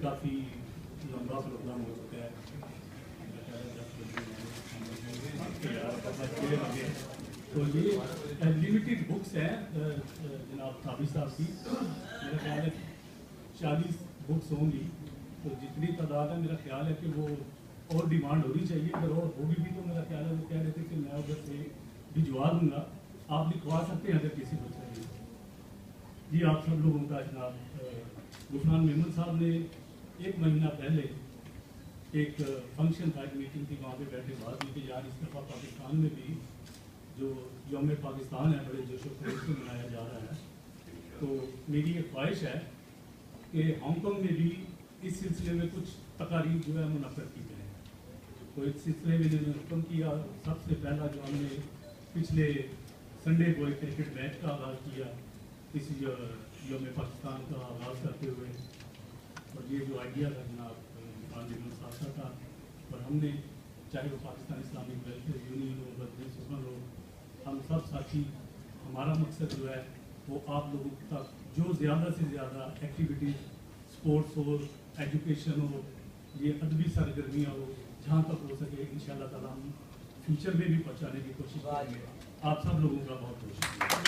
काफ़ी लंबा प्रोग्राम हो चुका है। तो ये लिमिटेड बुक्स हैं जनाब थाबी साहब की, मेरा ख्याल है 40 बुक्स होंगी। तो जितनी तादाद है मेरा ख्याल है कि वो और डिमांड होनी चाहिए, अगर और होगी भी तो मेरा ख्याल है वो कह रहे थे कि मैं उधर से भिजवा दूँगा, आप लिखवा सकते हैं अगर किसी को चाहिए। जी आप सब लोगों का जनाब गुफरान मेमन साहब ने 1 महीना पहले एक फंक्शन था, एक मीटिंग थी, वहाँ पे बैठे बात हुई कि यार इस दफ़ा पाकिस्तान में भी जो यौम पाकिस्तान है बड़े जोशो खरोश से मनाया जा रहा है। तो मेरी ये ख्वाहिश है कि हांगकॉन्ग में भी इस सिलसिले में कुछ तकारीब जो है मुनक़्क़द की जाए। तो इस सिलसिले में इन्होंने हुक्म किया, सबसे पहला जो हमने पिछले संडे को एक क्रिकेट मैच का आगाज़ किया इस यौम पाकिस्तान का आगाज़ करते हुए, और ये जो आइडिया था जनाब साहब का, और हमने चाहे वो पाकिस्तान इस्लामिक वेलफेयर यूनियन हो, बदरीन सुखन हो, हम सब साथी, हमारा मकसद जो है वो आप लोगों तक जो ज़्यादा से ज़्यादा एक्टिविटीज़, स्पोर्ट्स हो, एजुकेशन हो, ये अदबी सरगर्मियाँ हो, जहाँ तक हो सके इंशाअल्लाह ताला हम फ्यूचर में भी पहुँचाने की कोशिश करेंगे। आप सब लोगों का बहुत बहुत शुक्रिया।